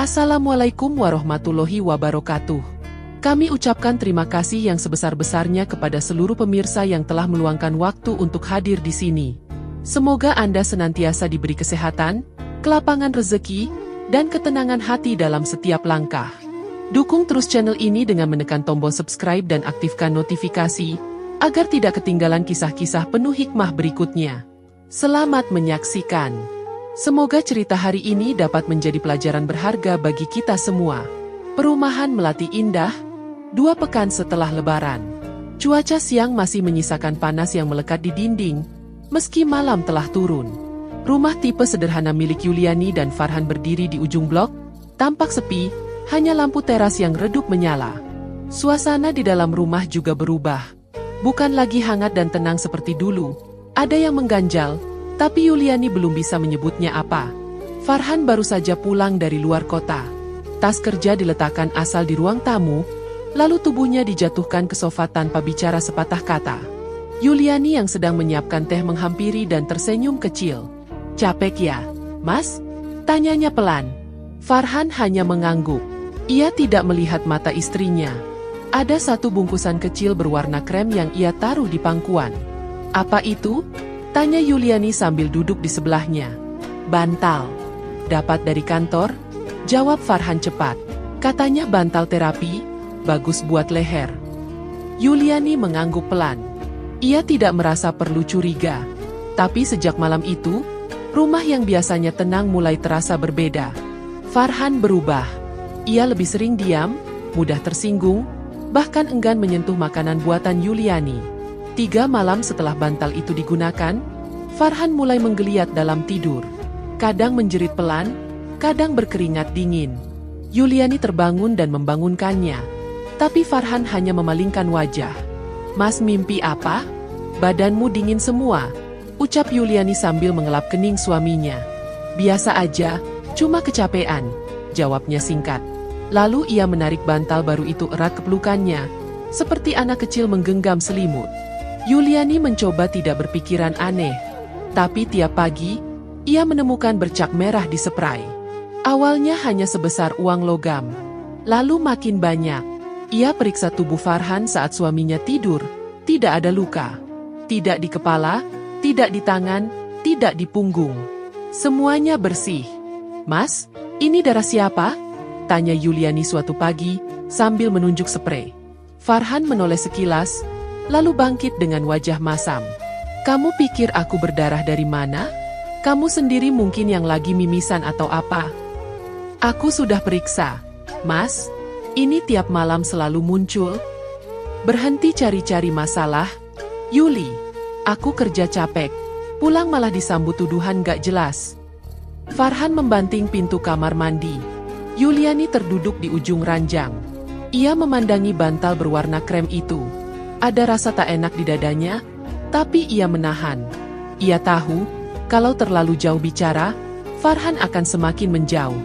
Assalamualaikum warahmatullahi wabarakatuh. Kami ucapkan terima kasih yang sebesar-besarnya kepada seluruh pemirsa yang telah meluangkan waktu untuk hadir di sini. Semoga Anda senantiasa diberi kesehatan, kelapangan rezeki, dan ketenangan hati dalam setiap langkah. Dukung terus channel ini dengan menekan tombol subscribe dan aktifkan notifikasi, agar tidak ketinggalan kisah-kisah penuh hikmah berikutnya. Selamat menyaksikan. Semoga cerita hari ini dapat menjadi pelajaran berharga bagi kita semua. Perumahan Melati indah, 2 pekan setelah Lebaran. Cuaca siang masih menyisakan panas yang melekat di dinding, meski malam telah turun. Rumah tipe sederhana milik Yuliani dan Farhan berdiri di ujung blok, tampak sepi, hanya lampu teras yang redup menyala. Suasana di dalam rumah juga berubah. Bukan lagi hangat dan tenang seperti dulu. Ada yang mengganjal, tapi Yuliani belum bisa menyebutnya apa. Farhan baru saja pulang dari luar kota. Tas kerja diletakkan asal di ruang tamu, lalu tubuhnya dijatuhkan ke sofa tanpa bicara sepatah kata. Yuliani yang sedang menyiapkan teh menghampiri dan tersenyum kecil. "Capek ya, Mas?" tanyanya pelan. Farhan hanya mengangguk. Ia tidak melihat mata istrinya. Ada satu bungkusan kecil berwarna krem yang ia taruh di pangkuan. "Apa itu?" tanya Yuliani sambil duduk di sebelahnya. "Bantal. Dapat dari kantor?" jawab Farhan cepat. "Katanya bantal terapi, bagus buat leher." Yuliani mengangguk pelan. Ia tidak merasa perlu curiga. Tapi sejak malam itu, rumah yang biasanya tenang mulai terasa berbeda. Farhan berubah. Ia lebih sering diam, mudah tersinggung, bahkan enggan menyentuh makanan buatan Yuliani. 3 malam setelah bantal itu digunakan, Farhan mulai menggeliat dalam tidur. Kadang menjerit pelan, kadang berkeringat dingin. Yuliani terbangun dan membangunkannya. Tapi Farhan hanya memalingkan wajah. "Mas, mimpi apa? Badanmu dingin semua," ucap Yuliani sambil mengelap kening suaminya. "Biasa aja, cuma kecapean," jawabnya singkat. Lalu ia menarik bantal baru itu erat ke pelukannya, seperti anak kecil menggenggam selimut. Yuliani mencoba tidak berpikiran aneh, tapi tiap pagi, ia menemukan bercak merah di spray. Awalnya hanya sebesar uang logam, lalu makin banyak. Ia periksa tubuh Farhan saat suaminya tidur, tidak ada luka. Tidak di kepala, tidak di tangan, tidak di punggung. Semuanya bersih. "Mas, ini darah siapa?" tanya Yuliani suatu pagi, sambil menunjuk spray. Farhan menoleh sekilas, lalu bangkit dengan wajah masam. "Kamu pikir aku berdarah dari mana? Kamu sendiri mungkin yang lagi mimisan atau apa?" "Aku sudah periksa, Mas. Ini tiap malam selalu muncul." "Berhenti cari-cari masalah, Yuli. Aku kerja capek. Pulang malah disambut tuduhan gak jelas." Farhan membanting pintu kamar mandi. Yuliani terduduk di ujung ranjang. Ia memandangi bantal berwarna krem itu. Ada rasa tak enak di dadanya, tapi ia menahan. Ia tahu, kalau terlalu jauh bicara, Farhan akan semakin menjauh.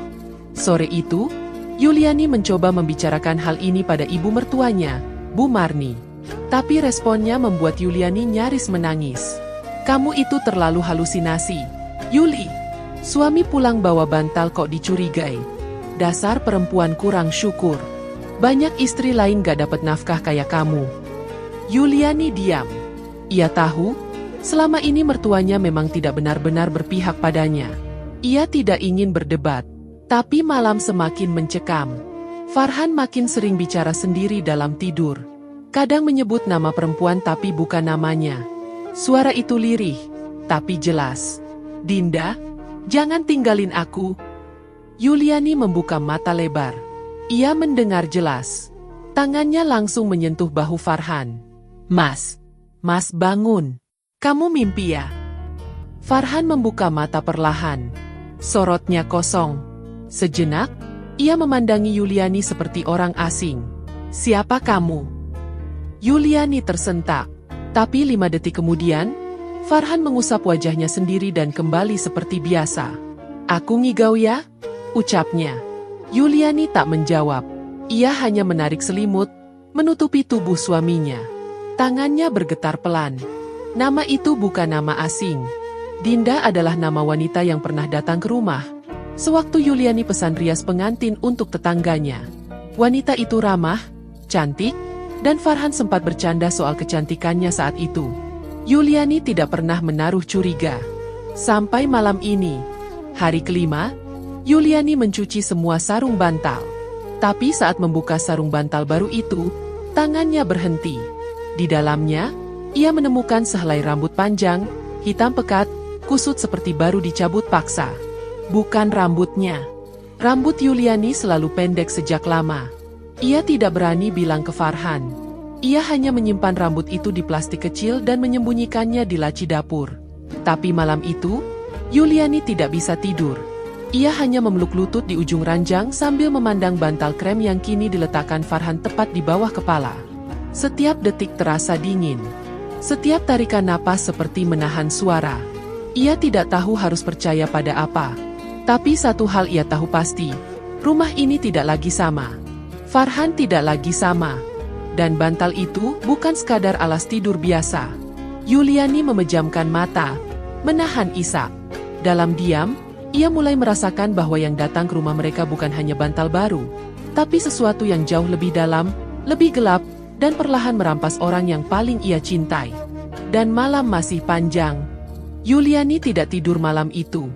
Sore itu, Yuliani mencoba membicarakan hal ini pada ibu mertuanya, Bu Marni. Tapi responnya membuat Yuliani nyaris menangis. "Kamu itu terlalu halusinasi, Yuli. Suami pulang bawa bantal kok dicurigai. Dasar perempuan kurang syukur. Banyak istri lain gak dapat nafkah kayak kamu." Yuliani diam. Ia tahu, selama ini mertuanya memang tidak benar-benar berpihak padanya. Ia tidak ingin berdebat, tapi malam semakin mencekam. Farhan makin sering bicara sendiri dalam tidur. Kadang menyebut nama perempuan tapi bukan namanya. Suara itu lirih, tapi jelas. "Dinda, jangan tinggalin aku." Yuliani membuka mata lebar. Ia mendengar jelas. Tangannya langsung menyentuh bahu Farhan. Mas bangun. Kamu mimpi ya?" Farhan membuka mata perlahan. Sorotnya kosong. Sejenak, ia memandangi Yuliani seperti orang asing. "Siapa kamu?" Yuliani tersentak. Tapi 5 detik kemudian, Farhan mengusap wajahnya sendiri dan kembali seperti biasa. "Aku ngigau ya?" ucapnya. Yuliani tak menjawab. Ia hanya menarik selimut, menutupi tubuh suaminya. Tangannya bergetar pelan. Nama itu bukan nama asing. Dinda adalah nama wanita yang pernah datang ke rumah. Sewaktu Yuliani pesan rias pengantin untuk tetangganya. Wanita itu ramah, cantik, dan Farhan sempat bercanda soal kecantikannya saat itu. Yuliani tidak pernah menaruh curiga. Sampai malam ini, hari kelima, Yuliani mencuci semua sarung bantal. Tapi saat membuka sarung bantal baru itu, tangannya berhenti. Di dalamnya, ia menemukan sehelai rambut panjang, hitam pekat, kusut seperti baru dicabut paksa. Bukan rambutnya. Rambut Yuliani selalu pendek sejak lama. Ia tidak berani bilang ke Farhan. Ia hanya menyimpan rambut itu di plastik kecil dan menyembunyikannya di laci dapur. Tapi malam itu, Yuliani tidak bisa tidur. Ia hanya memeluk lutut di ujung ranjang sambil memandang bantal krem yang kini diletakkan Farhan tepat di bawah kepala. Setiap detik terasa dingin. Setiap tarikan napas seperti menahan suara. Ia tidak tahu harus percaya pada apa. Tapi satu hal ia tahu pasti. Rumah ini tidak lagi sama. Farhan tidak lagi sama. Dan bantal itu bukan sekadar alas tidur biasa. Yuliani memejamkan mata, menahan isak. Dalam diam, ia mulai merasakan bahwa yang datang ke rumah mereka bukan hanya bantal baru, tapi sesuatu yang jauh lebih dalam, lebih gelap, dan perlahan merampas orang yang paling ia cintai. Dan malam masih panjang. Yuliani tidak tidur malam itu.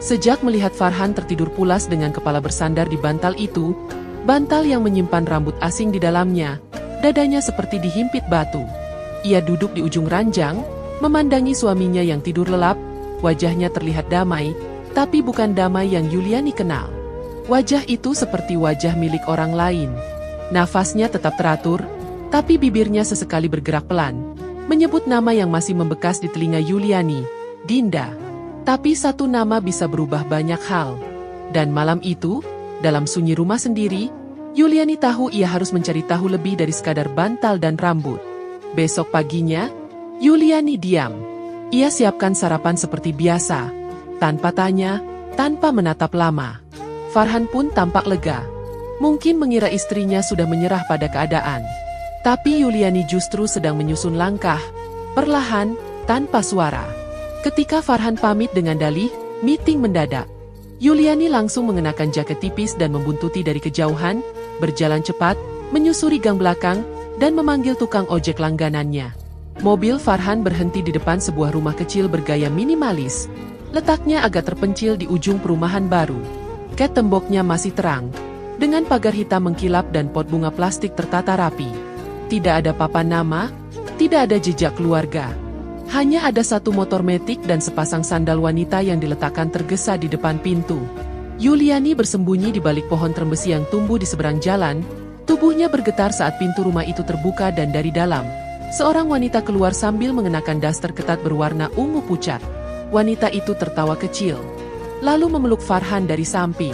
Sejak melihat Farhan tertidur pulas dengan kepala bersandar di bantal itu, bantal yang menyimpan rambut asing di dalamnya, dadanya seperti dihimpit batu. Ia duduk di ujung ranjang, memandangi suaminya yang tidur lelap, wajahnya terlihat damai, tapi bukan damai yang Yuliani kenal. Wajah itu seperti wajah milik orang lain. Nafasnya tetap teratur, tapi bibirnya sesekali bergerak pelan, menyebut nama yang masih membekas di telinga Yuliani, Dinda. Tapi satu nama bisa berubah banyak hal. Dan malam itu, dalam sunyi rumah sendiri, Yuliani tahu ia harus mencari tahu lebih dari sekadar bantal dan rambut. Besok paginya, Yuliani diam. Ia siapkan sarapan seperti biasa. Tanpa tanya, tanpa menatap lama. Farhan pun tampak lega. Mungkin mengira istrinya sudah menyerah pada keadaan. Tapi Yuliani justru sedang menyusun langkah, perlahan, tanpa suara. Ketika Farhan pamit dengan dalih, meeting mendadak. Yuliani langsung mengenakan jaket tipis dan membuntuti dari kejauhan, berjalan cepat, menyusuri gang belakang, dan memanggil tukang ojek langganannya. Mobil Farhan berhenti di depan sebuah rumah kecil bergaya minimalis. Letaknya agak terpencil di ujung perumahan baru. Cat temboknya masih terang, dengan pagar hitam mengkilap dan pot bunga plastik tertata rapi. Tidak ada papan nama, tidak ada jejak keluarga. Hanya ada satu motor metik dan sepasang sandal wanita yang diletakkan tergesa di depan pintu. Yuliani bersembunyi di balik pohon trembesi yang tumbuh di seberang jalan. Tubuhnya bergetar saat pintu rumah itu terbuka dan dari dalam, seorang wanita keluar sambil mengenakan daster ketat berwarna ungu pucat. Wanita itu tertawa kecil, lalu memeluk Farhan dari samping.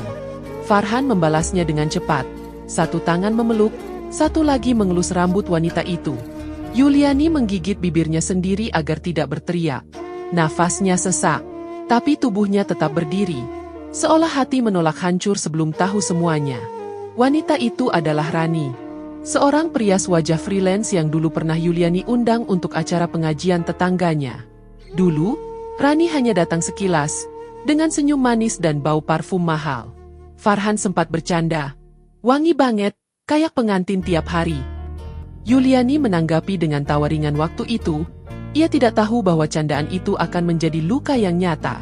Farhan membalasnya dengan cepat. Satu tangan memeluk, satu lagi mengelus rambut wanita itu. Yuliani menggigit bibirnya sendiri agar tidak berteriak. Nafasnya sesak, tapi tubuhnya tetap berdiri. Seolah hati menolak hancur sebelum tahu semuanya. Wanita itu adalah Rani. Seorang perias wajah freelance yang dulu pernah Yuliani undang untuk acara pengajian tetangganya. Dulu, Rani hanya datang sekilas, dengan senyum manis dan bau parfum mahal. Farhan sempat bercanda. Wangi banget, kayak pengantin tiap hari. Yuliani menanggapi dengan tawa ringan waktu itu. Ia tidak tahu bahwa candaan itu akan menjadi luka yang nyata.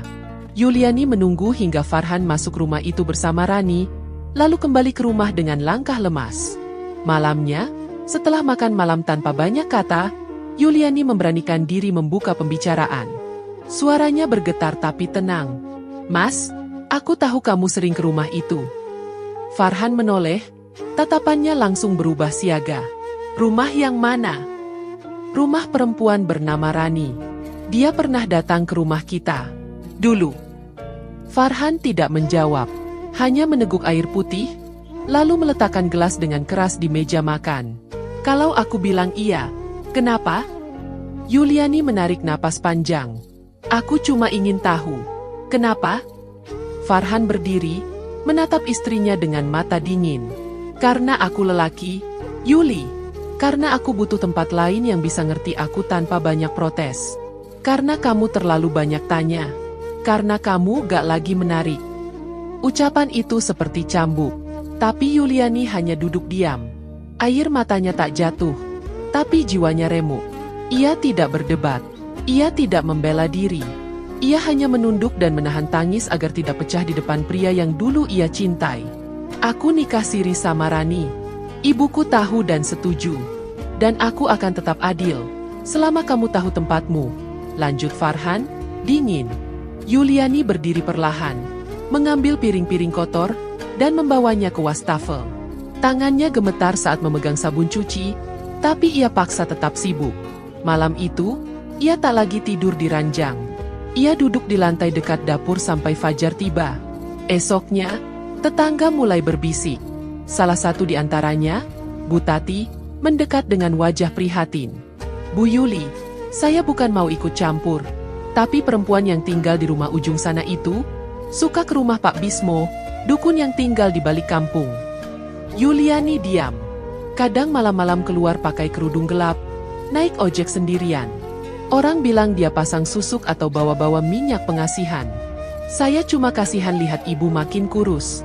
Yuliani menunggu hingga Farhan masuk rumah itu bersama Rani, lalu kembali ke rumah dengan langkah lemas. Malamnya, setelah makan malam tanpa banyak kata, Yuliani memberanikan diri membuka pembicaraan. Suaranya bergetar tapi tenang. Mas, aku tahu kamu sering ke rumah itu. Farhan menoleh, tatapannya langsung berubah siaga. Rumah yang mana? Rumah perempuan bernama Rani. Dia pernah datang ke rumah kita. Dulu. Farhan tidak menjawab, hanya meneguk air putih, lalu meletakkan gelas dengan keras di meja makan. Kalau aku bilang iya, kenapa? Yuliani menarik napas panjang. Aku cuma ingin tahu. Kenapa? Farhan berdiri, menatap istrinya dengan mata dingin. Karena aku lelaki, Yuli. Karena aku butuh tempat lain yang bisa ngerti aku tanpa banyak protes. Karena kamu terlalu banyak tanya. Karena kamu gak lagi menarik. Ucapan itu seperti cambuk. Tapi Yuliani hanya duduk diam. Air matanya tak jatuh. Tapi jiwanya remuk. Ia tidak berdebat. Ia tidak membela diri. Ia hanya menunduk dan menahan tangis agar tidak pecah di depan pria yang dulu ia cintai. Aku nikah siri sama Rani. Ibuku tahu dan setuju. Dan aku akan tetap adil. Selama kamu tahu tempatmu. Lanjut Farhan, dingin. Yuliani berdiri perlahan. Mengambil piring-piring kotor dan membawanya ke wastafel. Tangannya gemetar saat memegang sabun cuci, tapi ia paksa tetap sibuk. Malam itu, ia tak lagi tidur di ranjang. Ia duduk di lantai dekat dapur sampai fajar tiba. Esoknya, tetangga mulai berbisik. Salah satu di antaranya, Bu Tati, mendekat dengan wajah prihatin. Bu Yuli, saya bukan mau ikut campur, tapi perempuan yang tinggal di rumah ujung sana itu, suka ke rumah Pak Bismo, dukun yang tinggal di balik kampung. Yuliani diam. Kadang malam-malam keluar pakai kerudung gelap, naik ojek sendirian. Orang bilang dia pasang susuk atau bawa-bawa minyak pengasihan. Saya cuma kasihan lihat ibu makin kurus.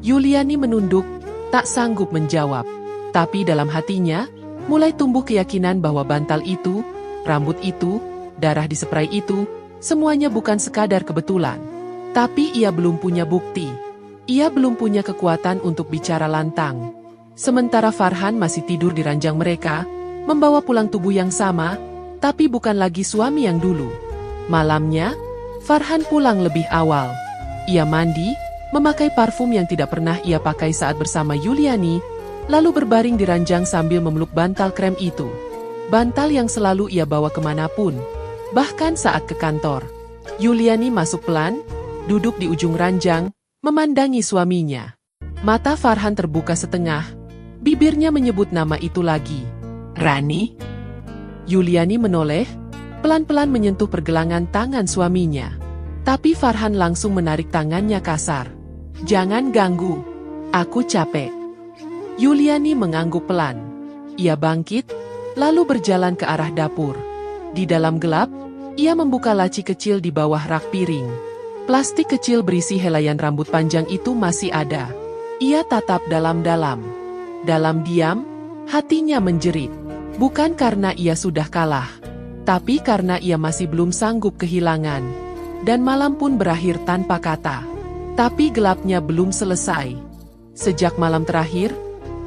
Yuliani menunduk, tak sanggup menjawab. Tapi dalam hatinya, mulai tumbuh keyakinan bahwa bantal itu, rambut itu, darah di spray itu, semuanya bukan sekadar kebetulan. Tapi ia belum punya bukti. Ia belum punya kekuatan untuk bicara lantang. Sementara Farhan masih tidur di ranjang mereka, membawa pulang tubuh yang sama, tapi bukan lagi suami yang dulu. Malamnya, Farhan pulang lebih awal. Ia mandi, memakai parfum yang tidak pernah ia pakai saat bersama Yuliani, lalu berbaring di ranjang sambil memeluk bantal krem itu. Bantal yang selalu ia bawa kemanapun, bahkan saat ke kantor. Yuliani masuk pelan, duduk di ujung ranjang, memandangi suaminya. Mata Farhan terbuka setengah, bibirnya menyebut nama itu lagi. Rani? Yuliani menoleh, pelan-pelan menyentuh pergelangan tangan suaminya. Tapi Farhan langsung menarik tangannya kasar. Jangan ganggu, aku capek. Yuliani mengangguk pelan. Ia bangkit, lalu berjalan ke arah dapur. Di dalam gelap, ia membuka laci kecil di bawah rak piring. Plastik kecil berisi helaian rambut panjang itu masih ada. Ia tatap dalam-dalam. Dalam diam, hatinya menjerit. Bukan karena ia sudah kalah, tapi karena ia masih belum sanggup kehilangan. Dan malam pun berakhir tanpa kata. Tapi gelapnya belum selesai. Sejak malam terakhir,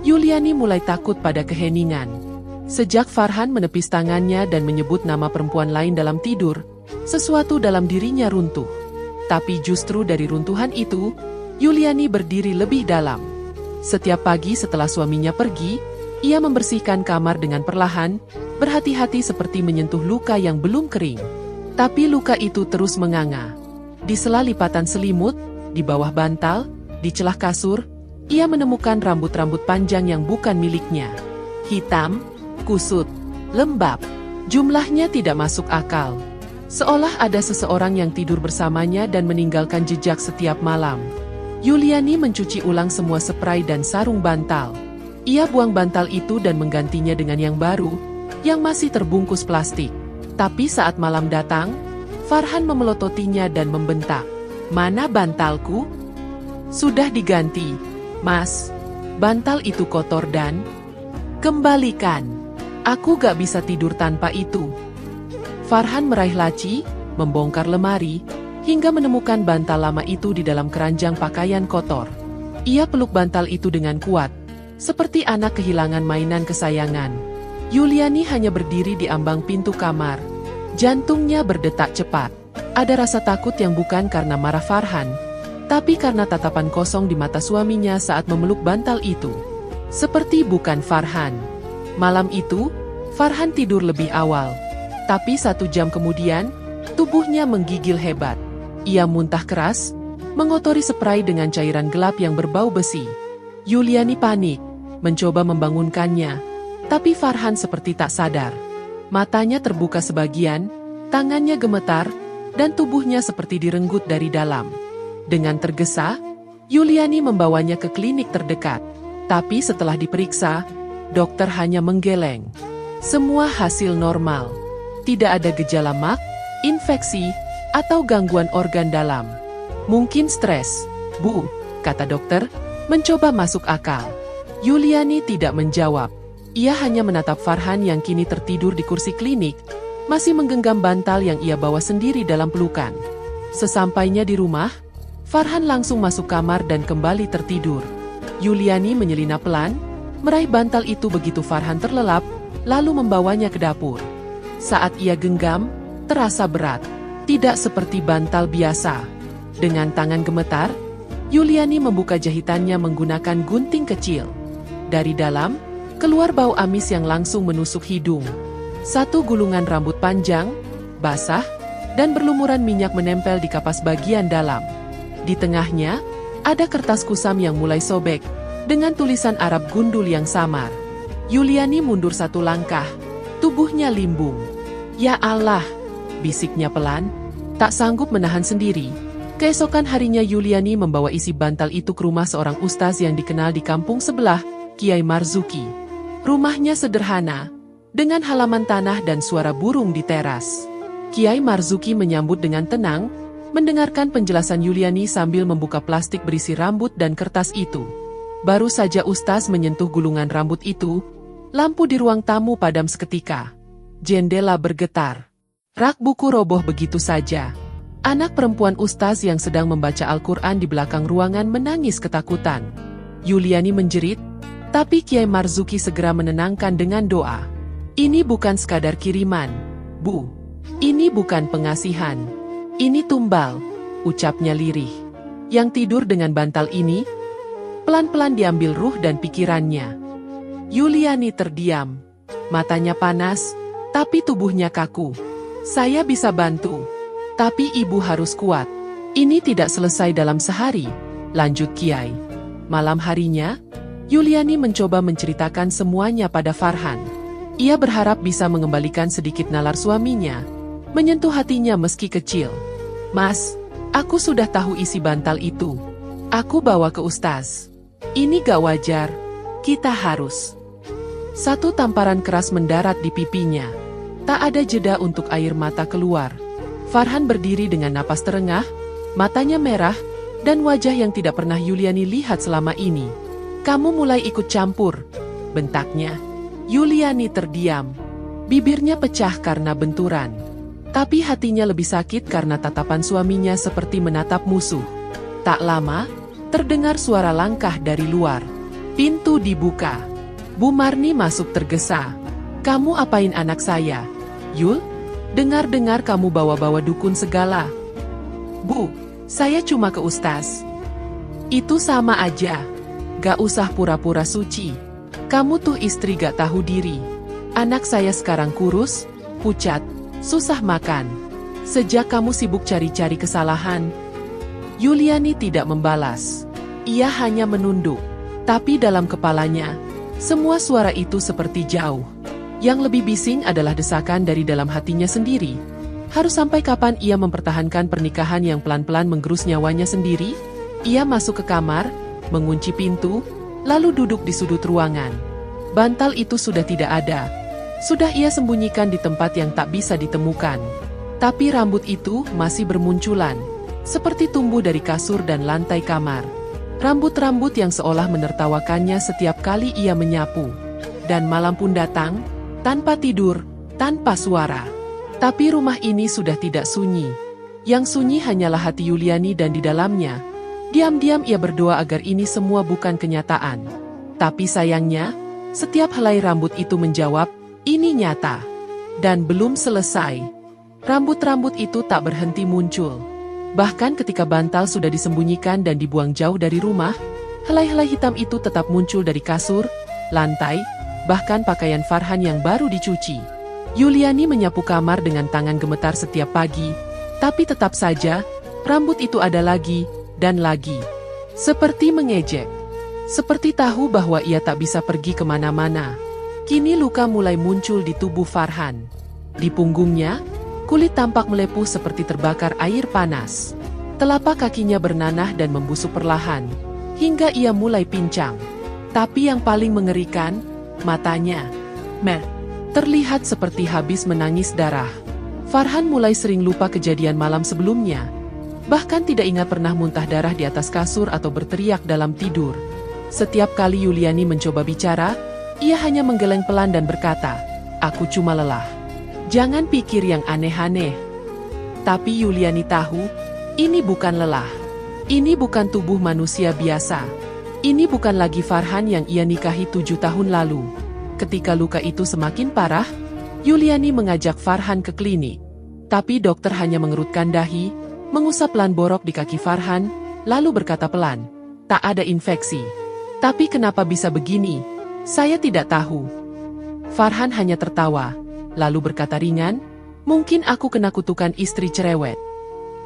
Yuliani mulai takut pada keheningan. Sejak Farhan menepis tangannya dan menyebut nama perempuan lain dalam tidur, sesuatu dalam dirinya runtuh. Tapi justru dari runtuhan itu, Yuliani berdiri lebih dalam. Setiap pagi setelah suaminya pergi, ia membersihkan kamar dengan perlahan, berhati-hati seperti menyentuh luka yang belum kering. Tapi luka itu terus menganga. Di sela lipatan selimut, di bawah bantal, di celah kasur, ia menemukan rambut-rambut panjang yang bukan miliknya. Hitam, kusut, lembab. Jumlahnya tidak masuk akal. Seolah ada seseorang yang tidur bersamanya dan meninggalkan jejak setiap malam. Yuliani mencuci ulang semua spray dan sarung bantal. Ia buang bantal itu dan menggantinya dengan yang baru, yang masih terbungkus plastik. Tapi saat malam datang, Farhan memelototinya dan membentak. Mana bantalku? Sudah diganti, Mas. Bantal itu kotor dan... Kembalikan. Aku gak bisa tidur tanpa itu. Farhan meraih laci, membongkar lemari, hingga menemukan bantal lama itu di dalam keranjang pakaian kotor. Ia peluk bantal itu dengan kuat, seperti anak kehilangan mainan kesayangan. Yuliani hanya berdiri di ambang pintu kamar. Jantungnya berdetak cepat. Ada rasa takut yang bukan karena marah Farhan, tapi karena tatapan kosong di mata suaminya saat memeluk bantal itu. Seperti bukan Farhan. Malam itu, Farhan tidur lebih awal. Tapi 1 jam kemudian, tubuhnya menggigil hebat. Ia muntah keras, mengotori spray dengan cairan gelap yang berbau besi. Yuliani panik, mencoba membangunkannya. Tapi Farhan seperti tak sadar. Matanya terbuka sebagian, tangannya gemetar, dan tubuhnya seperti direnggut dari dalam. Dengan tergesa, Yuliani membawanya ke klinik terdekat. Tapi setelah diperiksa, dokter hanya menggeleng. Semua hasil normal. Tidak ada gejala mak, infeksi, atau gangguan organ dalam. Mungkin stres, Bu, kata dokter, mencoba masuk akal. Yuliani tidak menjawab. Ia hanya menatap Farhan yang kini tertidur di kursi klinik, masih menggenggam bantal yang ia bawa sendiri dalam pelukan. Sesampainya di rumah, Farhan langsung masuk kamar dan kembali tertidur. Yuliani menyelinap pelan, meraih bantal itu begitu Farhan terlelap, lalu membawanya ke dapur. Saat ia genggam, terasa berat, tidak seperti bantal biasa. Dengan tangan gemetar, Yuliani membuka jahitannya menggunakan gunting kecil. Dari dalam, keluar bau amis yang langsung menusuk hidung. Satu gulungan rambut panjang, basah, dan berlumuran minyak menempel di kapas bagian dalam. Di tengahnya, ada kertas kusam yang mulai sobek, dengan tulisan Arab gundul yang samar. Yuliani mundur satu langkah, tubuhnya limbung. Ya Allah, bisiknya pelan, tak sanggup menahan sendiri. Keesokan harinya Yuliani membawa isi bantal itu ke rumah seorang ustaz yang dikenal di kampung sebelah, Kiai Marzuki. Rumahnya sederhana, dengan halaman tanah dan suara burung di teras. Kiai Marzuki menyambut dengan tenang, mendengarkan penjelasan Yuliani sambil membuka plastik berisi rambut dan kertas itu. Baru saja ustaz menyentuh gulungan rambut itu, lampu di ruang tamu padam seketika. Jendela bergetar. Rak buku roboh begitu saja. Anak perempuan ustaz yang sedang membaca Al-Quran di belakang ruangan menangis ketakutan. Yuliani menjerit, tapi Kiai Marzuki segera menenangkan dengan doa. Ini bukan sekadar kiriman, Bu. Ini bukan pengasihan. Ini tumbal, ucapnya lirih. Yang tidur dengan bantal ini, pelan-pelan diambil ruh dan pikirannya. Yuliani terdiam. Matanya panas, tapi tubuhnya kaku. Saya bisa bantu, tapi ibu harus kuat. Ini tidak selesai dalam sehari, lanjut Kiai. Malam harinya, Yuliani mencoba menceritakan semuanya pada Farhan. Ia berharap bisa mengembalikan sedikit nalar suaminya, menyentuh hatinya meski kecil. Mas, aku sudah tahu isi bantal itu. Aku bawa ke ustaz. Ini gak wajar, kita harus. Satu tamparan keras mendarat di pipinya. Tak ada jeda untuk air mata keluar. Farhan berdiri dengan napas terengah, matanya merah, dan wajah yang tidak pernah Yuliani lihat selama ini. Kamu mulai ikut campur, bentaknya. Yuliani terdiam. Bibirnya pecah karena benturan. Tapi hatinya lebih sakit karena tatapan suaminya seperti menatap musuh. Tak lama, terdengar suara langkah dari luar. Pintu dibuka. Bu Marni masuk tergesa. Kamu apain anak saya? Yul, dengar-dengar kamu bawa-bawa dukun segala. Bu, saya cuma ke ustaz. Itu sama aja. Gak usah pura-pura suci. Kamu tuh istri gak tahu diri. Anak saya sekarang kurus, pucat, susah makan. Sejak kamu sibuk cari-cari kesalahan. Yuliani tidak membalas. Ia hanya menunduk. Tapi dalam kepalanya, semua suara itu seperti jauh. Yang lebih bising adalah desakan dari dalam hatinya sendiri. Harus sampai kapan ia mempertahankan pernikahan yang pelan-pelan menggerus nyawanya sendiri? Ia masuk ke kamar, mengunci pintu, lalu duduk di sudut ruangan. Bantal itu sudah tidak ada. Sudah ia sembunyikan di tempat yang tak bisa ditemukan. Tapi rambut itu masih bermunculan, seperti tumbuh dari kasur dan lantai kamar. Rambut-rambut yang seolah menertawakannya setiap kali ia menyapu. Dan malam pun datang, tanpa tidur, tanpa suara. Tapi rumah ini sudah tidak sunyi. Yang sunyi hanyalah hati Yuliani dan di dalamnya, diam-diam ia berdoa agar ini semua bukan kenyataan. Tapi sayangnya, setiap helai rambut itu menjawab, ini nyata. Dan belum selesai. Rambut-rambut itu tak berhenti muncul. Bahkan ketika bantal sudah disembunyikan dan dibuang jauh dari rumah, helai-helai hitam itu tetap muncul dari kasur, lantai, bahkan pakaian Farhan yang baru dicuci. Yuliani menyapu kamar dengan tangan gemetar setiap pagi, tapi tetap saja, rambut itu ada lagi, dan lagi. Seperti mengejek. Seperti tahu bahwa ia tak bisa pergi kemana-mana. Kini luka mulai muncul di tubuh Farhan. Di punggungnya, kulit tampak melepuh seperti terbakar air panas. Telapak kakinya bernanah dan membusuk perlahan, hingga ia mulai pincang. Tapi yang paling mengerikan, matanya terlihat seperti habis menangis darah. Farhan mulai sering lupa kejadian malam sebelumnya. Bahkan tidak ingat pernah muntah darah di atas kasur atau berteriak dalam tidur. Setiap kali Yuliani mencoba bicara, ia hanya menggeleng pelan dan berkata, "Aku cuma lelah." Jangan pikir yang aneh-aneh. Tapi Yuliani tahu, ini bukan lelah. Ini bukan tubuh manusia biasa. Ini bukan lagi Farhan yang ia nikahi 7 tahun lalu. Ketika luka itu semakin parah, Yuliani mengajak Farhan ke klinik. Tapi dokter hanya mengerutkan dahi, mengusap pelan borok di kaki Farhan, lalu berkata pelan, "Tak ada infeksi." "Tapi kenapa bisa begini? Saya tidak tahu." Farhan hanya tertawa, lalu berkata ringan, "Mungkin aku kena kutukan istri cerewet."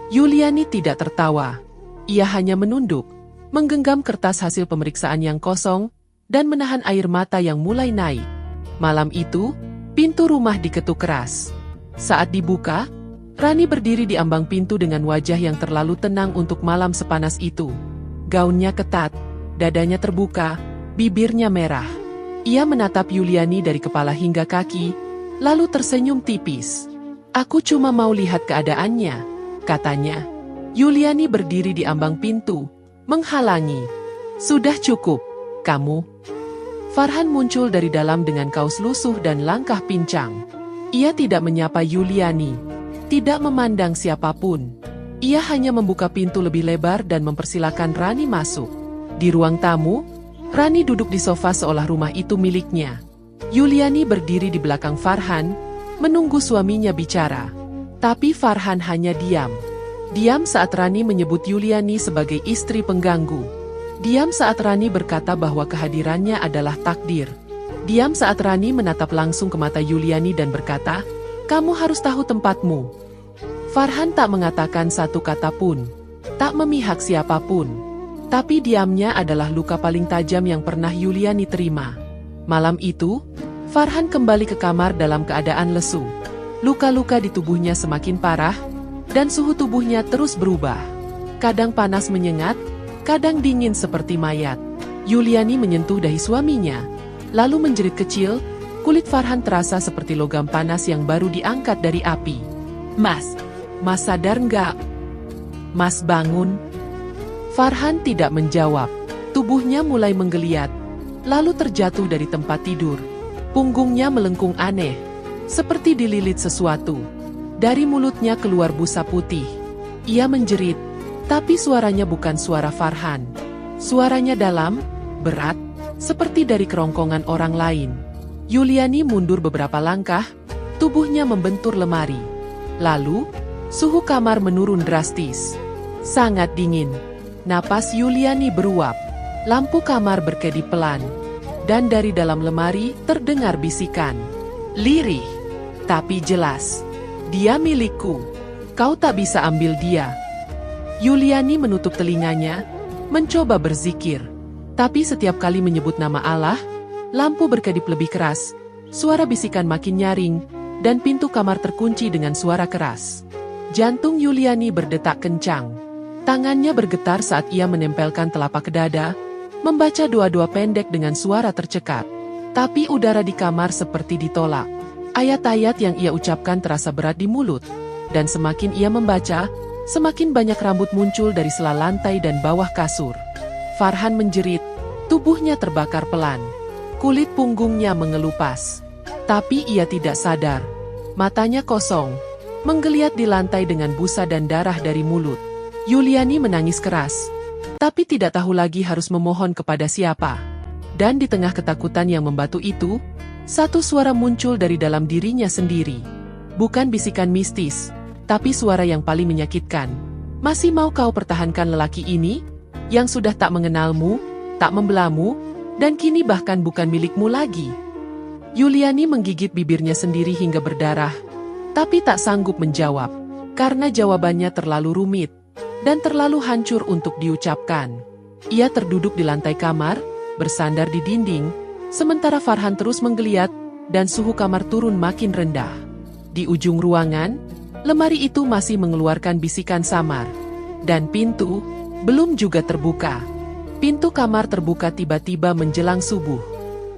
Yuliani tidak tertawa. Ia hanya menunduk, menggenggam kertas hasil pemeriksaan yang kosong, dan menahan air mata yang mulai naik. Malam itu, pintu rumah diketuk keras. Saat dibuka, Rani berdiri di ambang pintu dengan wajah yang terlalu tenang untuk malam sepanas itu. Gaunnya ketat, dadanya terbuka, bibirnya merah. Ia menatap Yuliani dari kepala hingga kaki, lalu tersenyum tipis. "Aku cuma mau lihat keadaannya," katanya. Yuliani berdiri di ambang pintu, menghalangi. "Sudah cukup, kamu." Farhan muncul dari dalam dengan kaos lusuh dan langkah pincang. Ia tidak menyapa Yuliani, tidak memandang siapapun. Ia hanya membuka pintu lebih lebar dan mempersilakan Rani masuk. Di ruang tamu, Rani duduk di sofa seolah rumah itu miliknya. Yuliani berdiri di belakang Farhan, menunggu suaminya bicara. Tapi Farhan hanya diam. Diam saat Rani menyebut Yuliani sebagai istri pengganggu. Diam saat Rani berkata bahwa kehadirannya adalah takdir. Diam saat Rani menatap langsung ke mata Yuliani dan berkata, "Kamu harus tahu tempatmu." Farhan tak mengatakan satu kata pun, tak memihak siapapun. Tapi diamnya adalah luka paling tajam yang pernah Yuliani terima. Malam itu, Farhan kembali ke kamar dalam keadaan lesu. Luka-luka di tubuhnya semakin parah, dan suhu tubuhnya terus berubah. Kadang panas menyengat, kadang dingin seperti mayat. Yuliani menyentuh dahi suaminya, lalu menjerit kecil. Kulit Farhan terasa seperti logam panas yang baru diangkat dari api. Mas sadar nggak? Mas bangun." Farhan tidak menjawab. Tubuhnya mulai menggeliat, lalu terjatuh dari tempat tidur. Punggungnya melengkung aneh, seperti dililit sesuatu. Dari mulutnya keluar busa putih. Ia menjerit, tapi suaranya bukan suara Farhan. Suaranya dalam, berat, seperti dari kerongkongan orang lain. Yuliani mundur beberapa langkah, tubuhnya membentur lemari. Lalu, suhu kamar menurun drastis. Sangat dingin. Napas Yuliani beruap. Lampu kamar berkedip pelan. Dan dari dalam lemari terdengar bisikan. Lirih, tapi jelas. "Dia milikku. Kau tak bisa ambil dia." Yuliani menutup telinganya, mencoba berzikir. Tapi setiap kali menyebut nama Allah, lampu berkedip lebih keras, suara bisikan makin nyaring, dan pintu kamar terkunci dengan suara keras. Jantung Yuliani berdetak kencang. Tangannya bergetar saat ia menempelkan telapak ke dada, membaca doa-doa pendek dengan suara tercekat. Tapi udara di kamar seperti ditolak. Ayat-ayat yang ia ucapkan terasa berat di mulut, dan semakin ia membaca, semakin banyak rambut muncul dari sela lantai dan bawah kasur. Farhan menjerit, tubuhnya terbakar pelan. Kulit punggungnya mengelupas. Tapi ia tidak sadar. Matanya kosong, menggeliat di lantai dengan busa dan darah dari mulut. Yuliani menangis keras, tapi tidak tahu lagi harus memohon kepada siapa. Dan di tengah ketakutan yang membatu itu, satu suara muncul dari dalam dirinya sendiri. Bukan bisikan mistis, tapi suara yang paling menyakitkan. "Masih mau kau pertahankan lelaki ini, yang sudah tak mengenalmu, tak membelamu, dan kini bahkan bukan milikmu lagi?" Yuliani menggigit bibirnya sendiri hingga berdarah, tapi tak sanggup menjawab, karena jawabannya terlalu rumit, dan terlalu hancur untuk diucapkan. Ia terduduk di lantai kamar, bersandar di dinding, sementara Farhan terus menggeliat, dan suhu kamar turun makin rendah. Di ujung ruangan, lemari itu masih mengeluarkan bisikan samar. Dan pintu, belum juga terbuka. Pintu kamar terbuka tiba-tiba menjelang subuh.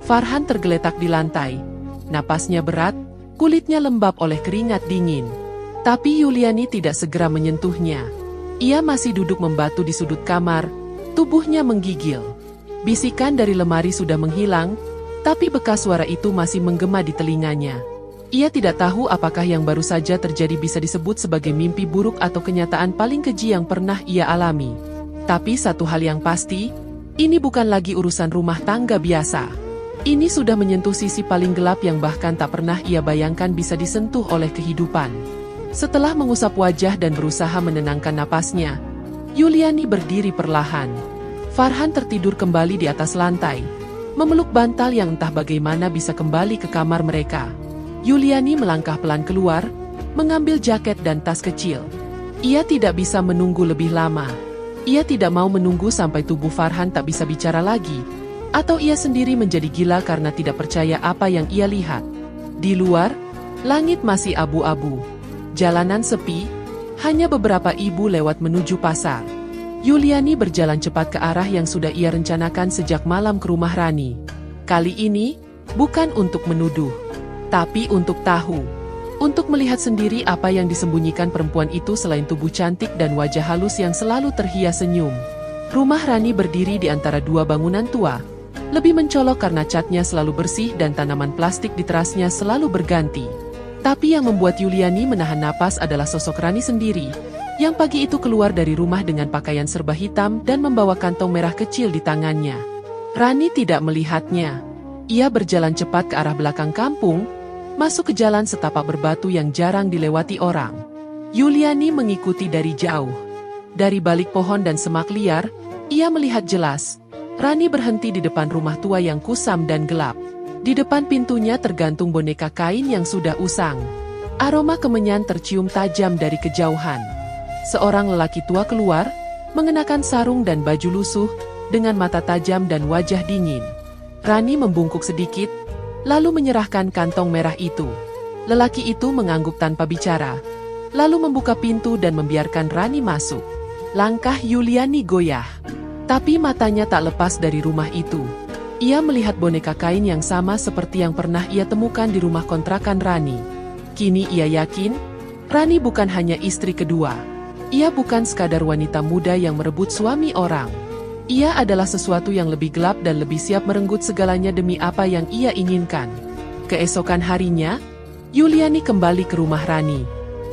Farhan tergeletak di lantai. Napasnya berat, kulitnya lembab oleh keringat dingin. Tapi Yuliani tidak segera menyentuhnya. Ia masih duduk membatu di sudut kamar, tubuhnya menggigil. Bisikan dari lemari sudah menghilang, tapi bekas suara itu masih menggema di telinganya. Ia tidak tahu apakah yang baru saja terjadi bisa disebut sebagai mimpi buruk atau kenyataan paling keji yang pernah ia alami. Tapi satu hal yang pasti, ini bukan lagi urusan rumah tangga biasa. Ini sudah menyentuh sisi paling gelap yang bahkan tak pernah ia bayangkan bisa disentuh oleh kehidupan. Setelah mengusap wajah dan berusaha menenangkan napasnya, Yuliani berdiri perlahan. Farhan tertidur kembali di atas lantai, memeluk bantal yang entah bagaimana bisa kembali ke kamar mereka. Yuliani melangkah pelan keluar, mengambil jaket dan tas kecil. Ia tidak bisa menunggu lebih lama. Ia tidak mau menunggu sampai tubuh Farhan tak bisa bicara lagi, atau ia sendiri menjadi gila karena tidak percaya apa yang ia lihat. Di luar, langit masih abu-abu. Jalanan sepi, hanya beberapa ibu lewat menuju pasar. Yuliani berjalan cepat ke arah yang sudah ia rencanakan sejak malam ke rumah Rani. Kali ini, bukan untuk menuduh, tapi untuk tahu. Untuk melihat sendiri apa yang disembunyikan perempuan itu selain tubuh cantik dan wajah halus yang selalu terhias senyum. Rumah Rani berdiri di antara dua bangunan tua. Lebih mencolok karena catnya selalu bersih dan tanaman plastik di terasnya selalu berganti. Tapi yang membuat Yuliani menahan napas adalah sosok Rani sendiri, yang pagi itu keluar dari rumah dengan pakaian serba hitam dan membawa kantong merah kecil di tangannya. Rani tidak melihatnya. Ia berjalan cepat ke arah belakang kampung, masuk ke jalan setapak berbatu yang jarang dilewati orang. Yuliani mengikuti dari jauh. Dari balik pohon dan semak liar, ia melihat jelas. Rani berhenti di depan rumah tua yang kusam dan gelap. Di depan pintunya tergantung boneka kain yang sudah usang. Aroma kemenyan tercium tajam dari kejauhan. Seorang lelaki tua keluar, mengenakan sarung dan baju lusuh, dengan mata tajam dan wajah dingin. Rani membungkuk sedikit, lalu menyerahkan kantong merah itu. Lelaki itu mengangguk tanpa bicara, lalu membuka pintu dan membiarkan Rani masuk. Langkah Yuliani goyah, tapi matanya tak lepas dari rumah itu. Ia melihat boneka kain yang sama seperti yang pernah ia temukan di rumah kontrakan Rani. Kini ia yakin, Rani bukan hanya istri kedua. Ia bukan sekadar wanita muda yang merebut suami orang. Ia adalah sesuatu yang lebih gelap dan lebih siap merenggut segalanya demi apa yang ia inginkan. Keesokan harinya, Yuliani kembali ke rumah Rani.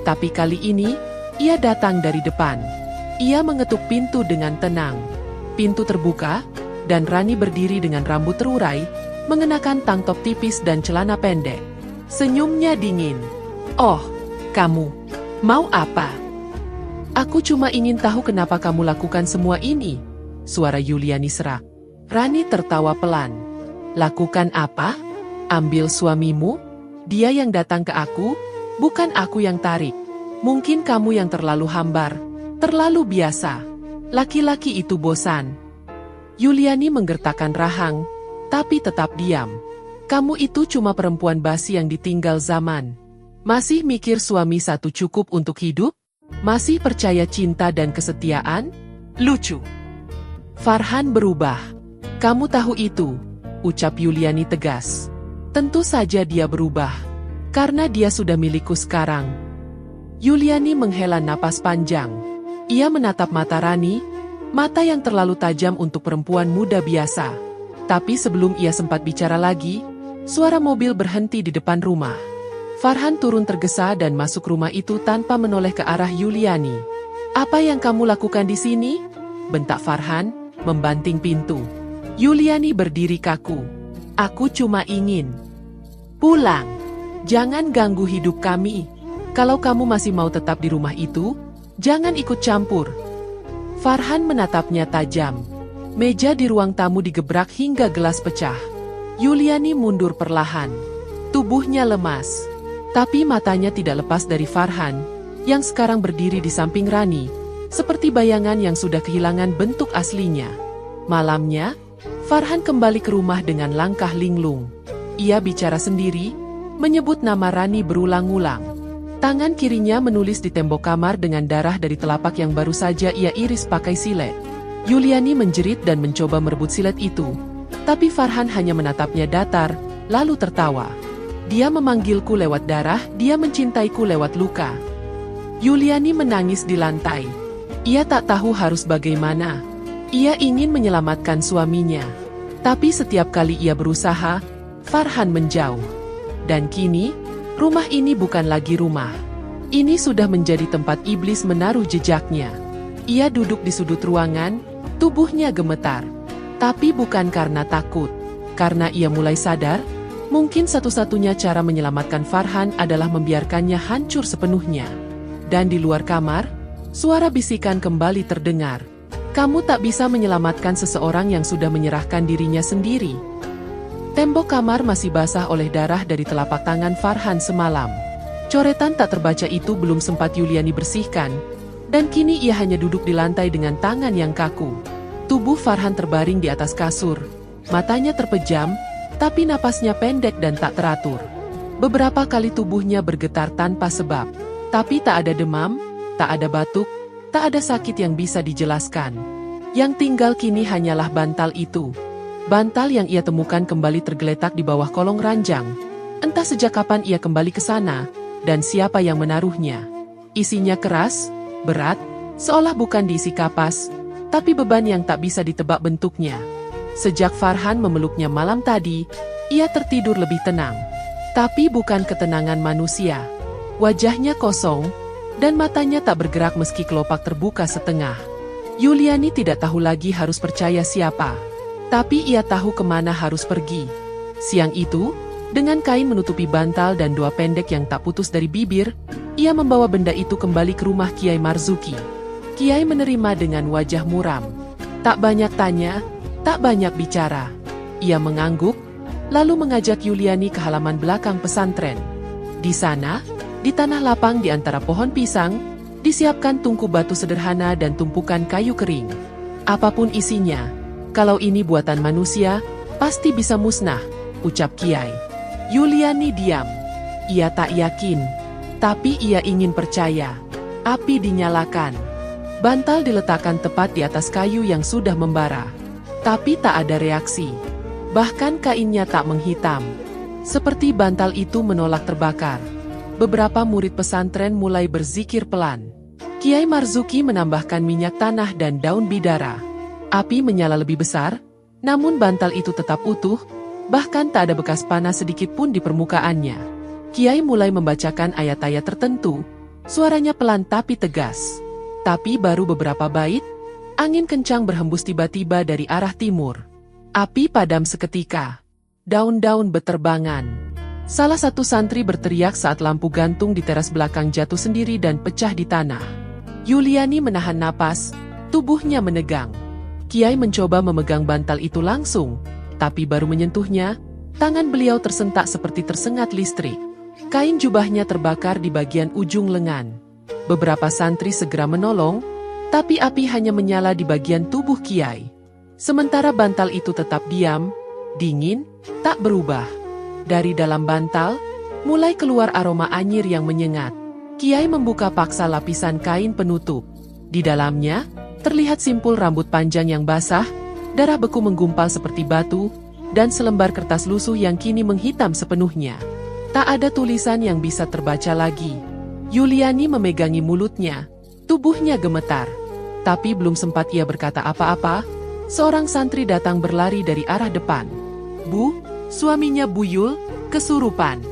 Tapi kali ini, ia datang dari depan. Ia mengetuk pintu dengan tenang. Pintu terbuka, dan Rani berdiri dengan rambut terurai, mengenakan tank top tipis dan celana pendek. Senyumnya dingin. "Oh, kamu. Mau apa?" "Aku cuma ingin tahu kenapa kamu lakukan semua ini," suara Yuliani serak. Rani tertawa pelan. "Lakukan apa? Ambil suamimu? Dia yang datang ke aku, bukan aku yang tarik. Mungkin kamu yang terlalu hambar, terlalu biasa. Laki-laki itu bosan." Yuliani menggertakkan rahang, tapi tetap diam. "Kamu itu cuma perempuan basi yang ditinggal zaman. Masih mikir suami satu cukup untuk hidup? Masih percaya cinta dan kesetiaan? Lucu." Farhan berubah. "Kamu tahu itu," ucap Yuliani tegas. "Tentu saja dia berubah. Karena dia sudah milikku sekarang." Yuliani menghela napas panjang. Ia menatap mata Rani, mata yang terlalu tajam untuk perempuan muda biasa. Tapi sebelum ia sempat bicara lagi, suara mobil berhenti di depan rumah. Farhan turun tergesa dan masuk rumah itu tanpa menoleh ke arah Yuliani. "Apa yang kamu lakukan di sini?" bentak Farhan, membanting pintu. Yuliani berdiri kaku. "Aku cuma ingin pulang. Jangan ganggu hidup kami. Kalau kamu masih mau tetap di rumah itu, jangan ikut campur." Farhan menatapnya tajam. Meja di ruang tamu digebrak hingga gelas pecah. Yuliani mundur perlahan. Tubuhnya lemas. Tapi matanya tidak lepas dari Farhan, yang sekarang berdiri di samping Rani, seperti bayangan yang sudah kehilangan bentuk aslinya. Malamnya, Farhan kembali ke rumah dengan langkah linglung. Ia bicara sendiri, menyebut nama Rani berulang-ulang. Tangan kirinya menulis di tembok kamar dengan darah dari telapak yang baru saja ia iris pakai silet. Yuliani menjerit dan mencoba merebut silet itu. Tapi Farhan hanya menatapnya datar, lalu tertawa. "Dia memanggilku lewat darah, dia mencintaiku lewat luka." Yuliani menangis di lantai. Ia tak tahu harus bagaimana. Ia ingin menyelamatkan suaminya. Tapi setiap kali ia berusaha, Farhan menjauh. Dan kini, rumah ini bukan lagi rumah. Ini sudah menjadi tempat iblis menaruh jejaknya. Ia duduk di sudut ruangan, tubuhnya gemetar. Tapi bukan karena takut. Karena ia mulai sadar, mungkin satu-satunya cara menyelamatkan Farhan adalah membiarkannya hancur sepenuhnya. Dan di luar kamar, suara bisikan kembali terdengar. Kamu tak bisa menyelamatkan seseorang yang sudah menyerahkan dirinya sendiri. Tembok kamar masih basah oleh darah dari telapak tangan Farhan semalam. Coretan tak terbaca itu belum sempat Yuliani bersihkan, dan kini ia hanya duduk di lantai dengan tangan yang kaku. Tubuh Farhan terbaring di atas kasur, matanya terpejam, tapi napasnya pendek dan tak teratur. Beberapa kali tubuhnya bergetar tanpa sebab, tapi tak ada demam, tak ada batuk, tak ada sakit yang bisa dijelaskan. Yang tinggal kini hanyalah bantal itu. Bantal yang ia temukan kembali tergeletak di bawah kolong ranjang. Entah sejak kapan ia kembali ke sana, dan siapa yang menaruhnya. Isinya keras, berat, seolah bukan diisi kapas, tapi beban yang tak bisa ditebak bentuknya. Sejak Farhan memeluknya malam tadi, ia tertidur lebih tenang. Tapi bukan ketenangan manusia. Wajahnya kosong, dan matanya tak bergerak meski kelopak terbuka setengah. Yuliani tidak tahu lagi harus percaya siapa. Tapi ia tahu kemana harus pergi. Siang itu, dengan kain menutupi bantal dan doa pendek yang tak putus dari bibir, ia membawa benda itu kembali ke rumah Kiai Marzuki. Kiai menerima dengan wajah muram. Tak banyak tanya, tak banyak bicara. Ia mengangguk, lalu mengajak Yuliani ke halaman belakang pesantren. Di sana, di tanah lapang di antara pohon pisang, disiapkan tungku batu sederhana dan tumpukan kayu kering. Apapun isinya, kalau ini buatan manusia, pasti bisa musnah, ucap Kiai. Yuliani diam. Ia tak yakin, tapi ia ingin percaya. Api dinyalakan. Bantal diletakkan tepat di atas kayu yang sudah membara. Tapi tak ada reaksi. Bahkan kainnya tak menghitam. Seperti bantal itu menolak terbakar. Beberapa murid pesantren mulai berzikir pelan. Kiai Marzuki menambahkan minyak tanah dan daun bidara. Api menyala lebih besar, namun bantal itu tetap utuh, bahkan tak ada bekas panas sedikit pun di permukaannya. Kiai mulai membacakan ayat-ayat tertentu, suaranya pelan tapi tegas. Tapi baru beberapa bait, angin kencang berhembus tiba-tiba dari arah timur. Api padam seketika. Daun-daun beterbangan. Salah satu santri berteriak saat lampu gantung di teras belakang jatuh sendiri dan pecah di tanah. Yuliani menahan napas, tubuhnya menegang. Kiai mencoba memegang bantal itu langsung, tapi baru menyentuhnya, tangan beliau tersentak seperti tersengat listrik. Kain jubahnya terbakar di bagian ujung lengan. Beberapa santri segera menolong, tapi api hanya menyala di bagian tubuh Kiai. Sementara bantal itu tetap diam, dingin, tak berubah. Dari dalam bantal, mulai keluar aroma anyir yang menyengat. Kiai membuka paksa lapisan kain penutup. Di dalamnya, terlihat simpul rambut panjang yang basah, darah beku menggumpal seperti batu, dan selembar kertas lusuh yang kini menghitam sepenuhnya. Tak ada tulisan yang bisa terbaca lagi. Yuliani memegangi mulutnya, tubuhnya gemetar. Tapi belum sempat ia berkata apa-apa, seorang santri datang berlari dari arah depan. Bu, suaminya Buyul, kesurupan.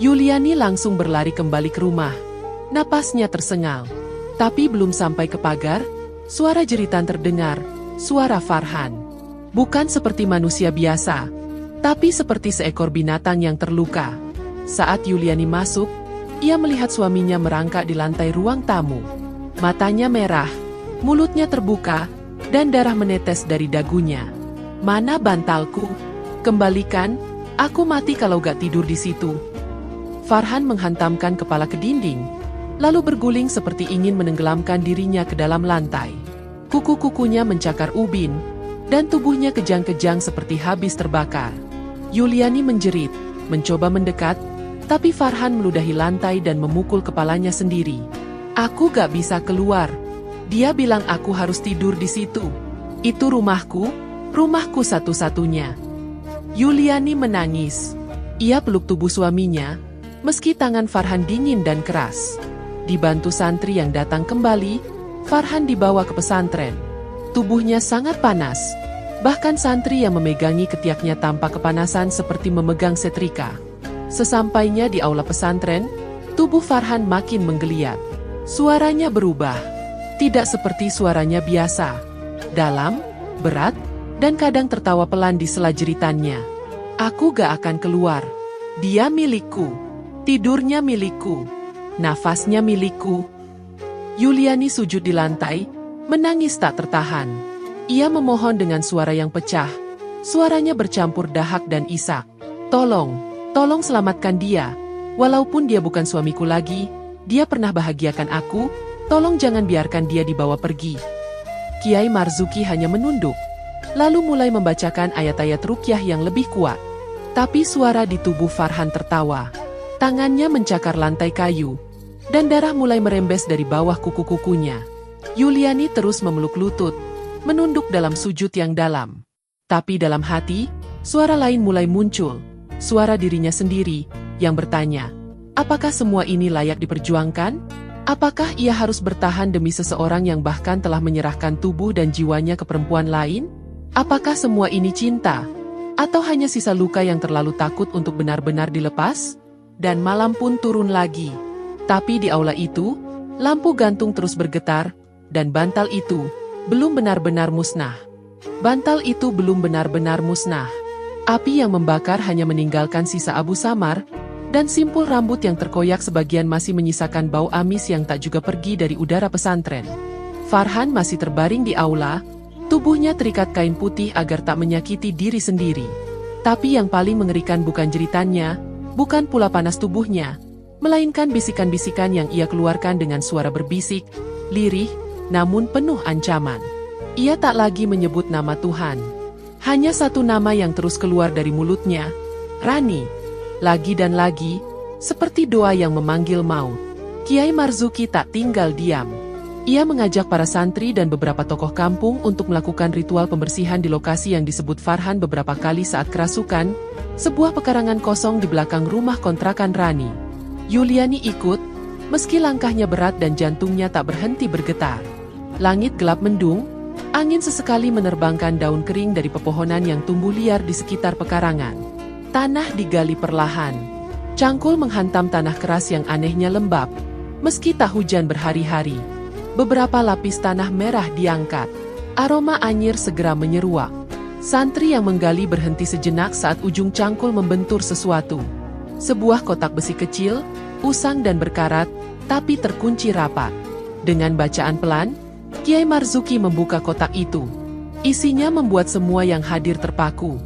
Yuliani langsung berlari kembali ke rumah. Napasnya tersengal. Tapi belum sampai ke pagar, suara jeritan terdengar, suara Farhan. Bukan seperti manusia biasa, tapi seperti seekor binatang yang terluka. Saat Yuliani masuk, ia melihat suaminya merangkak di lantai ruang tamu. Matanya merah, mulutnya terbuka, dan darah menetes dari dagunya. Mana bantalku? Kembalikan, aku mati kalau gak tidur di situ. Farhan menghantamkan kepala ke dinding, lalu berguling seperti ingin menenggelamkan dirinya ke dalam lantai. Kuku-kukunya mencakar ubin, dan tubuhnya kejang-kejang seperti habis terbakar. Yuliani menjerit, mencoba mendekat, tapi Farhan meludahi lantai dan memukul kepalanya sendiri. Aku gak bisa keluar. Dia bilang aku harus tidur di situ. Itu rumahku, rumahku satu-satunya. Yuliani menangis. Ia peluk tubuh suaminya, meski tangan Farhan dingin dan keras. Dibantu santri yang datang kembali, Farhan dibawa ke pesantren. Tubuhnya sangat panas. Bahkan santri yang memegangi ketiaknya tampak kepanasan seperti memegang setrika. Sesampainya di aula pesantren, tubuh Farhan makin menggeliat. Suaranya berubah. Tidak seperti suaranya biasa. Dalam, berat, dan kadang tertawa pelan di sela jeritannya. Aku gak akan keluar. Dia milikku. Tidurnya milikku. Nafasnya milikku. Yuliani sujud di lantai, menangis tak tertahan. Ia memohon dengan suara yang pecah. Suaranya bercampur dahak dan isak. Tolong selamatkan dia. Walaupun dia bukan suamiku lagi, dia pernah bahagiakan aku, tolong jangan biarkan dia dibawa pergi. Kiai Marzuki hanya menunduk, lalu mulai membacakan ayat-ayat ruqyah yang lebih kuat. Tapi suara di tubuh Farhan tertawa. Tangannya mencakar lantai kayu, dan darah mulai merembes dari bawah kuku-kukunya. Yuliani terus memeluk lutut, menunduk dalam sujud yang dalam. Tapi dalam hati, suara lain mulai muncul. Suara dirinya sendiri, yang bertanya, apakah semua ini layak diperjuangkan? Apakah ia harus bertahan demi seseorang yang bahkan telah menyerahkan tubuh dan jiwanya ke perempuan lain? Apakah semua ini cinta? Atau hanya sisa luka yang terlalu takut untuk benar-benar dilepas? Dan malam pun turun lagi. Tapi di aula itu, lampu gantung terus bergetar, dan bantal itu belum benar-benar musnah. Bantal itu belum benar-benar musnah. Api yang membakar hanya meninggalkan sisa abu samar, dan simpul rambut yang terkoyak sebagian masih menyisakan bau amis yang tak juga pergi dari udara pesantren. Farhan masih terbaring di aula, tubuhnya terikat kain putih agar tak menyakiti diri sendiri. Tapi yang paling mengerikan bukan jeritannya, bukan pula panas tubuhnya, melainkan bisikan-bisikan yang ia keluarkan dengan suara berbisik, lirih, namun penuh ancaman. Ia tak lagi menyebut nama Tuhan. Hanya satu nama yang terus keluar dari mulutnya, Rani. Lagi dan lagi, seperti doa yang memanggil maut. Kiai Marzuki tak tinggal diam. Ia mengajak para santri dan beberapa tokoh kampung untuk melakukan ritual pembersihan di lokasi yang disebut Farhan beberapa kali saat kerasukan, sebuah pekarangan kosong di belakang rumah kontrakan Rani. Yuliani ikut, meski langkahnya berat dan jantungnya tak berhenti bergetar. Langit gelap mendung, angin sesekali menerbangkan daun kering dari pepohonan yang tumbuh liar di sekitar pekarangan. Tanah digali perlahan. Cangkul menghantam tanah keras yang anehnya lembab, meski tak hujan berhari-hari. Beberapa lapis tanah merah diangkat. Aroma anyir segera menyeruak. Santri yang menggali berhenti sejenak saat ujung cangkul membentur sesuatu. Sebuah kotak besi kecil, usang dan berkarat, tapi terkunci rapat. Dengan bacaan pelan, Kiai Marzuki membuka kotak itu. Isinya membuat semua yang hadir terpaku.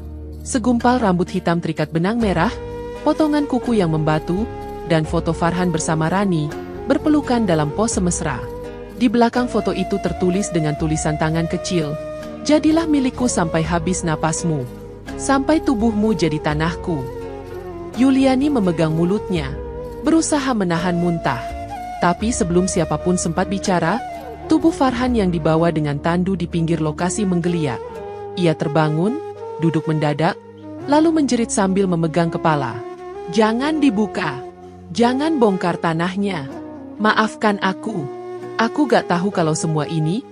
Segumpal rambut hitam terikat benang merah, potongan kuku yang membatu, dan foto Farhan bersama Rani, berpelukan dalam pose mesra. Di belakang foto itu tertulis dengan tulisan tangan kecil, "Jadilah milikku sampai habis napasmu, sampai tubuhmu jadi tanahku." Yuliani memegang mulutnya, berusaha menahan muntah. Tapi sebelum siapapun sempat bicara, tubuh Farhan yang dibawa dengan tandu di pinggir lokasi menggeliat. Ia terbangun, duduk mendadak, lalu menjerit sambil memegang kepala. "Jangan dibuka! Jangan bongkar tanahnya! Maafkan aku! Aku gak tahu kalau semua ini,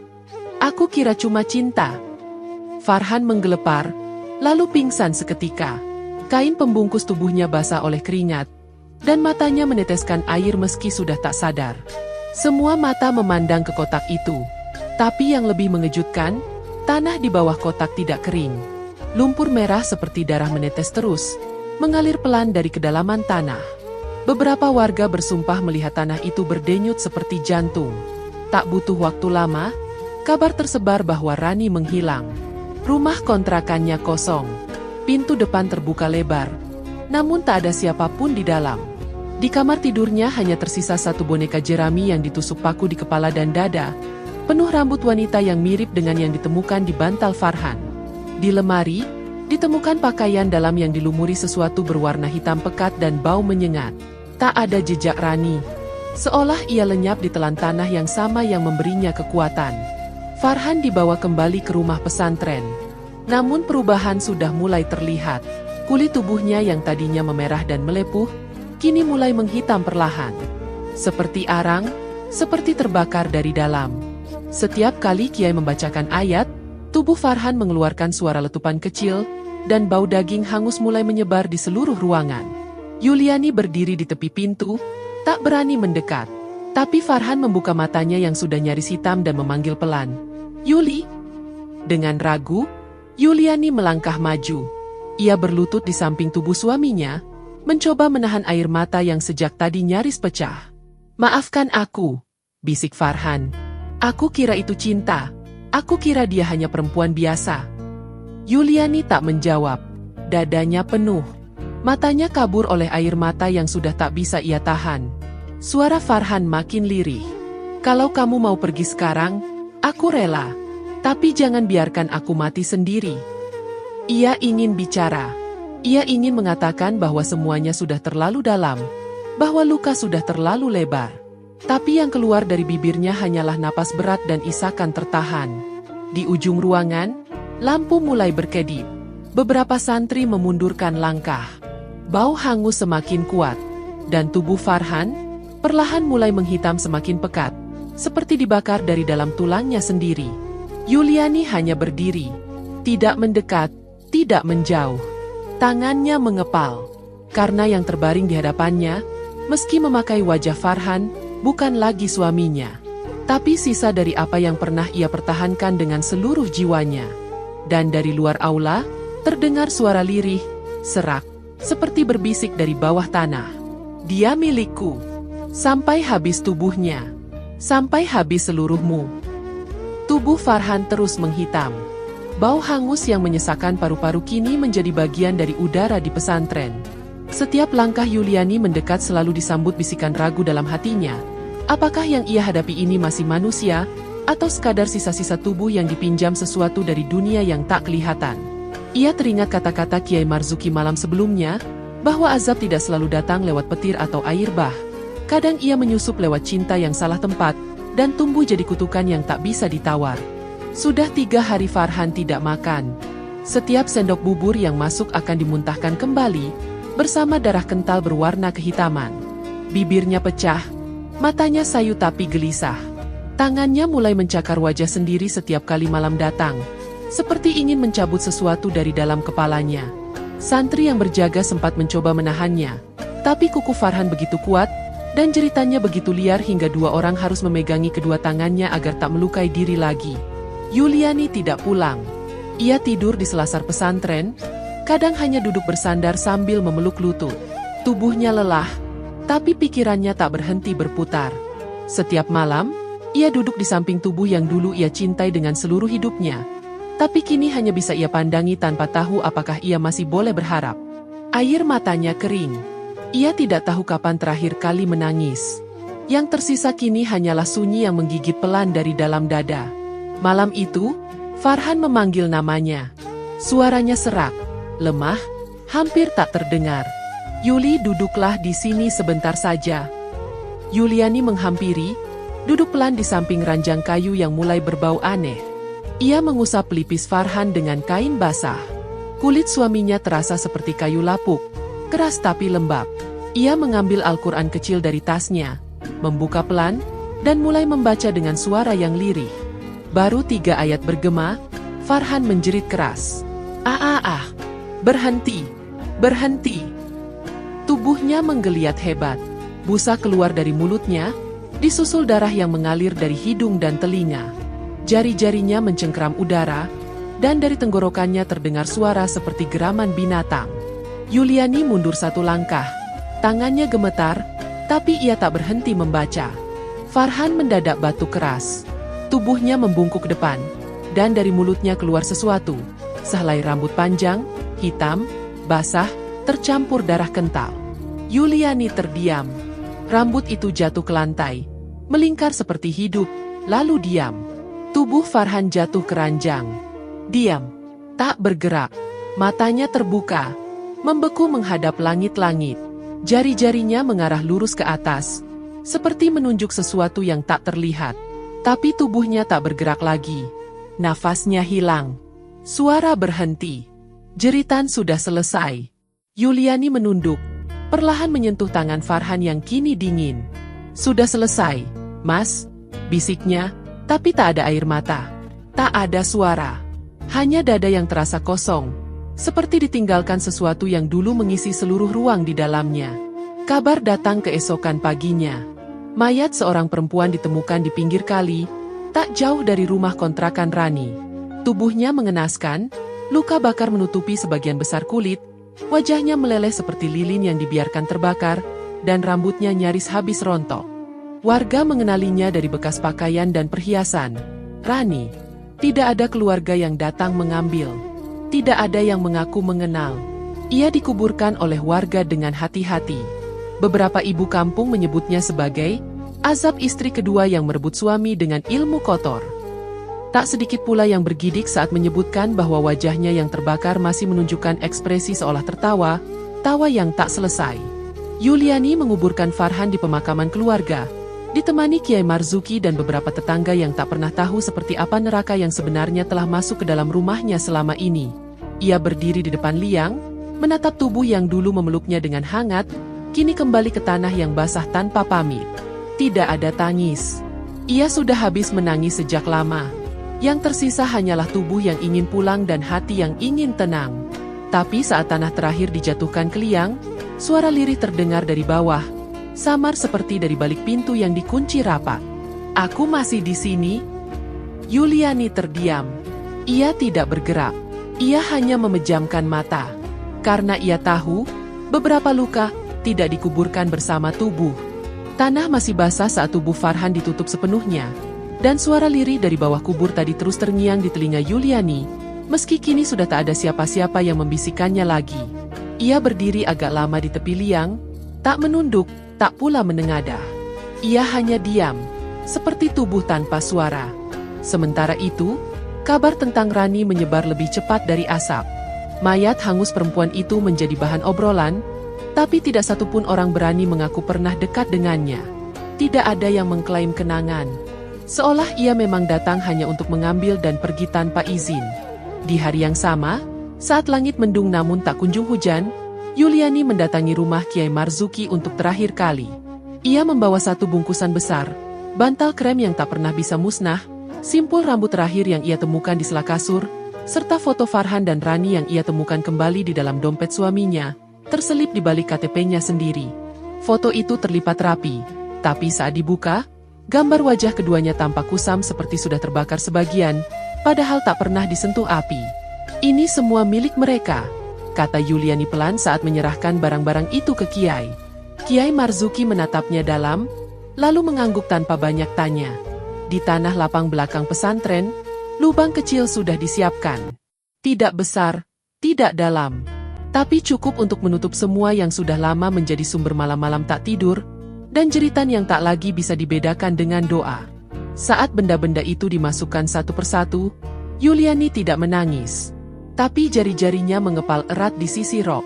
aku kira cuma cinta." Farhan menggelepar, lalu pingsan seketika. Kain pembungkus tubuhnya basah oleh keringat, dan matanya meneteskan air meski sudah tak sadar. Semua mata memandang ke kotak itu. Tapi yang lebih mengejutkan, tanah di bawah kotak tidak kering. Lumpur merah seperti darah menetes terus, mengalir pelan dari kedalaman tanah. Beberapa warga bersumpah melihat tanah itu berdenyut seperti jantung. Tak butuh waktu lama, kabar tersebar bahwa Rani menghilang. Rumah kontrakannya kosong. Pintu depan terbuka lebar, namun tak ada siapapun di dalam. Di kamar tidurnya hanya tersisa satu boneka jerami yang ditusuk paku di kepala dan dada, penuh rambut wanita yang mirip dengan yang ditemukan di bantal Farhan. Di lemari, ditemukan pakaian dalam yang dilumuri sesuatu berwarna hitam pekat dan bau menyengat. Tak ada jejak Rani. Seolah ia lenyap di telan tanah yang sama yang memberinya kekuatan. Farhan dibawa kembali ke rumah pesantren. Namun perubahan sudah mulai terlihat. Kulit tubuhnya yang tadinya memerah dan melepuh, kini mulai menghitam perlahan. Seperti arang, seperti terbakar dari dalam. Setiap kali Kiai membacakan ayat, tubuh Farhan mengeluarkan suara letupan kecil, dan bau daging hangus mulai menyebar di seluruh ruangan. Yuliani berdiri di tepi pintu, tak berani mendekat. Tapi Farhan membuka matanya yang sudah nyaris hitam dan memanggil pelan. "Yuli!" Dengan ragu, Yuliani melangkah maju. Ia berlutut di samping tubuh suaminya, mencoba menahan air mata yang sejak tadi nyaris pecah. "Maafkan aku," bisik Farhan. "Aku kira itu cinta. Aku kira dia hanya perempuan biasa." Yuliani tak menjawab. Dadanya penuh. Matanya kabur oleh air mata yang sudah tak bisa ia tahan. Suara Farhan makin lirih. "Kalau kamu mau pergi sekarang, aku rela. Tapi jangan biarkan aku mati sendiri." Ia ingin bicara. Ia ingin mengatakan bahwa semuanya sudah terlalu dalam, bahwa luka sudah terlalu lebar. Tapi yang keluar dari bibirnya hanyalah napas berat dan isakan tertahan. Di ujung ruangan, lampu mulai berkedip. Beberapa santri memundurkan langkah. Bau hangus semakin kuat, dan tubuh Farhan perlahan mulai menghitam semakin pekat, seperti dibakar dari dalam tulangnya sendiri. Yuliani hanya berdiri, tidak mendekat, tidak menjauh. Tangannya mengepal, karena yang terbaring di hadapannya, meski memakai wajah Farhan, bukan lagi suaminya, tapi sisa dari apa yang pernah ia pertahankan dengan seluruh jiwanya. Dan dari luar aula, terdengar suara lirih, serak, seperti berbisik dari bawah tanah. "Dia milikku. Sampai habis tubuhnya. Sampai habis seluruhmu." Tubuh Farhan terus menghitam. Bau hangus yang menyesakkan paru-paru kini menjadi bagian dari udara di pesantren. Setiap langkah Yuliani mendekat selalu disambut bisikan ragu dalam hatinya. Apakah yang ia hadapi ini masih manusia, atau sekadar sisa-sisa tubuh yang dipinjam sesuatu dari dunia yang tak kelihatan? Ia teringat kata-kata Kiai Marzuki malam sebelumnya, bahwa azab tidak selalu datang lewat petir atau air bah. Kadang ia menyusup lewat cinta yang salah tempat, dan tumbuh jadi kutukan yang tak bisa ditawar. Sudah 3 hari Farhan tidak makan. Setiap sendok bubur yang masuk akan dimuntahkan kembali, bersama darah kental berwarna kehitaman. Bibirnya pecah, matanya sayu tapi gelisah. Tangannya mulai mencakar wajah sendiri setiap kali malam datang, seperti ingin mencabut sesuatu dari dalam kepalanya. Santri yang berjaga sempat mencoba menahannya, tapi kuku Farhan begitu kuat, dan jeritannya begitu liar hingga 2 orang harus memegangi kedua tangannya agar tak melukai diri lagi. Yuliani tidak pulang. Ia tidur di selasar pesantren, kadang hanya duduk bersandar sambil memeluk lutut. Tubuhnya lelah, tapi pikirannya tak berhenti berputar. Setiap malam, ia duduk di samping tubuh yang dulu ia cintai dengan seluruh hidupnya. Tapi kini hanya bisa ia pandangi tanpa tahu apakah ia masih boleh berharap. Air matanya kering. Ia tidak tahu kapan terakhir kali menangis. Yang tersisa kini hanyalah sunyi yang menggigit pelan dari dalam dada. Malam itu, Farhan memanggil namanya. Suaranya serak, lemah, hampir tak terdengar. "Yuli, duduklah di sini sebentar saja." Yuliani menghampiri, duduk pelan di samping ranjang kayu yang mulai berbau aneh. Ia mengusap pelipis Farhan dengan kain basah. Kulit suaminya terasa seperti kayu lapuk, keras tapi lembab. Ia mengambil Al-Quran kecil dari tasnya, membuka pelan, dan mulai membaca dengan suara yang lirih. Baru 3 ayat bergema, Farhan menjerit keras. Berhenti! Berhenti!" Tubuhnya menggeliat hebat. Busa keluar dari mulutnya, disusul darah yang mengalir dari hidung dan telinga. Jari-jarinya mencengkeram udara, dan dari tenggorokannya terdengar suara seperti geraman binatang. Yuliani mundur 1 langkah. Tangannya gemetar, tapi ia tak berhenti membaca. Farhan mendadak batuk keras. Tubuhnya membungkuk ke depan, dan dari mulutnya keluar sesuatu, sehelai rambut panjang, hitam, basah, tercampur darah kental. Yuliani terdiam. Rambut itu jatuh ke lantai, melingkar seperti hidup, lalu diam. Tubuh Farhan jatuh ke ranjang. Diam, tak bergerak. Matanya terbuka, membeku menghadap langit-langit. Jari-jarinya mengarah lurus ke atas, seperti menunjuk sesuatu yang tak terlihat. Tapi tubuhnya tak bergerak lagi. Nafasnya hilang. Suara berhenti. Jeritan sudah selesai. Yuliani menunduk, perlahan menyentuh tangan Farhan yang kini dingin. "Sudah selesai, Mas," bisiknya, Tapi tak ada air mata. Tak ada suara. Hanya dada yang terasa kosong. Seperti ditinggalkan sesuatu yang dulu mengisi seluruh ruang di dalamnya. Kabar datang keesokan paginya. Mayat seorang perempuan ditemukan di pinggir kali, tak jauh dari rumah kontrakan Rani. Tubuhnya mengenaskan, luka bakar menutupi sebagian besar kulit, wajahnya meleleh seperti lilin yang dibiarkan terbakar, dan rambutnya nyaris habis rontok. Warga mengenalinya dari bekas pakaian dan perhiasan. Rani. Tidak ada keluarga yang datang mengambil. Tidak ada yang mengaku mengenal. Ia dikuburkan oleh warga dengan hati-hati. Beberapa ibu kampung menyebutnya sebagai azab istri kedua yang merebut suami dengan ilmu kotor. Tak sedikit pula yang bergidik saat menyebutkan bahwa wajahnya yang terbakar masih menunjukkan ekspresi seolah tertawa, tawa yang tak selesai. Yuliani menguburkan Farhan di pemakaman keluarga, ditemani Kiai Marzuki dan beberapa tetangga yang tak pernah tahu seperti apa neraka yang sebenarnya telah masuk ke dalam rumahnya selama ini. Ia berdiri di depan liang, menatap tubuh yang dulu memeluknya dengan hangat, kini kembali ke tanah yang basah tanpa pamit. Tidak ada tangis. Ia sudah habis menangis sejak lama. Yang tersisa hanyalah tubuh yang ingin pulang dan hati yang ingin tenang. Tapi saat tanah terakhir dijatuhkan ke liang, suara lirih terdengar dari bawah, samar seperti dari balik pintu yang dikunci rapat. "Aku masih di sini." Yuliani terdiam. Ia tidak bergerak. Ia hanya memejamkan mata. Karena ia tahu, beberapa luka tidak dikuburkan bersama tubuh. Tanah masih basah saat tubuh Farhan ditutup sepenuhnya. Dan suara lirih dari bawah kubur tadi terus terngiang di telinga Yuliani, meski kini sudah tak ada siapa-siapa yang membisikkannya lagi. Ia berdiri agak lama di tepi liang, tak menunduk, tak pula menengadah. Ia hanya diam, seperti tubuh tanpa suara. Sementara itu, kabar tentang Rani menyebar lebih cepat dari asap. Mayat hangus perempuan itu menjadi bahan obrolan, tapi tidak satupun orang berani mengaku pernah dekat dengannya. Tidak ada yang mengklaim kenangan. Seolah ia memang datang hanya untuk mengambil dan pergi tanpa izin. Di hari yang sama, saat langit mendung namun tak kunjung hujan, Yuliani mendatangi rumah Kiai Marzuki untuk terakhir kali. Ia membawa satu bungkusan besar, bantal krem yang tak pernah bisa musnah, simpul rambut terakhir yang ia temukan di sela kasur, serta foto Farhan dan Rani yang ia temukan kembali di dalam dompet suaminya, terselip di balik KTP-nya sendiri. Foto itu terlipat rapi, tapi saat dibuka, gambar wajah keduanya tampak kusam seperti sudah terbakar sebagian, padahal tak pernah disentuh api. "Ini semua milik mereka," kata Yuliani pelan saat menyerahkan barang-barang itu ke Kiai. Kiai Marzuki menatapnya dalam, lalu mengangguk tanpa banyak tanya. Di tanah lapang belakang pesantren, lubang kecil sudah disiapkan. Tidak besar, tidak dalam, tapi cukup untuk menutup semua yang sudah lama menjadi sumber malam-malam tak tidur, dan jeritan yang tak lagi bisa dibedakan dengan doa. Saat benda-benda itu dimasukkan satu persatu, Yuliani tidak menangis. Tapi jari-jarinya mengepal erat di sisi rok.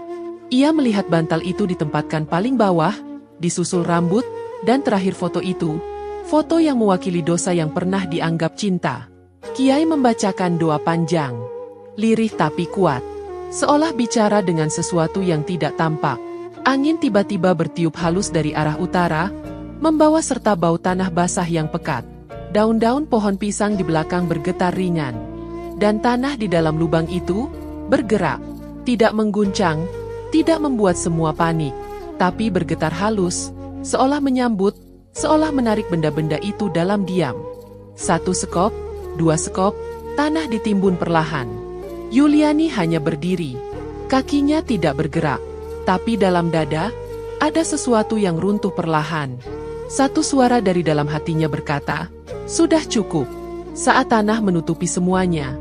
Ia melihat bantal itu ditempatkan paling bawah, disusul rambut, dan terakhir foto itu, foto yang mewakili dosa yang pernah dianggap cinta. Kiai membacakan doa panjang, lirih tapi kuat, seolah bicara dengan sesuatu yang tidak tampak. Angin tiba-tiba bertiup halus dari arah utara, membawa serta bau tanah basah yang pekat. Daun-daun pohon pisang di belakang bergetar ringan. Dan tanah di dalam lubang itu bergerak, tidak mengguncang, tidak membuat semua panik, tapi bergetar halus, seolah menyambut, seolah menarik benda-benda itu dalam diam. Satu sekop, dua sekop, tanah ditimbun perlahan. Yuliani hanya berdiri, kakinya tidak bergerak, tapi dalam dada, ada sesuatu yang runtuh perlahan. Satu suara dari dalam hatinya berkata, "Sudah cukup." Saat tanah menutupi semuanya,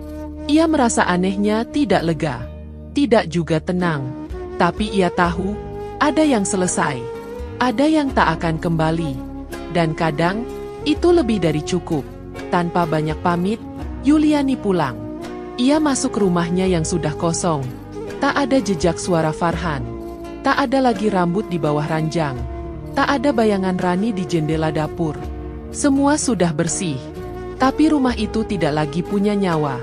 ia merasa anehnya tidak lega, tidak juga tenang. Tapi ia tahu, ada yang selesai, ada yang tak akan kembali. Dan kadang, itu lebih dari cukup. Tanpa banyak pamit, Yuliani pulang. Ia masuk rumahnya yang sudah kosong. Tak ada jejak suara Farhan. Tak ada lagi rambut di bawah ranjang. Tak ada bayangan Rani di jendela dapur. Semua sudah bersih. Tapi rumah itu tidak lagi punya nyawa.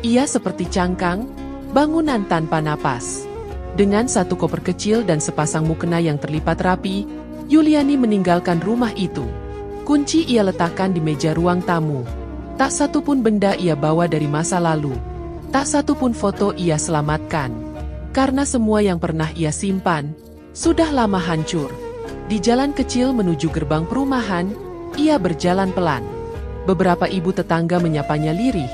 Ia seperti cangkang, bangunan tanpa napas. Dengan satu koper kecil dan sepasang mukena yang terlipat rapi, Yuliani meninggalkan rumah itu. Kunci ia letakkan di meja ruang tamu. Tak satu pun benda ia bawa dari masa lalu. Tak satu pun foto ia selamatkan. Karena semua yang pernah ia simpan, sudah lama hancur. Di jalan kecil menuju gerbang perumahan, ia berjalan pelan. Beberapa ibu tetangga menyapanya lirih,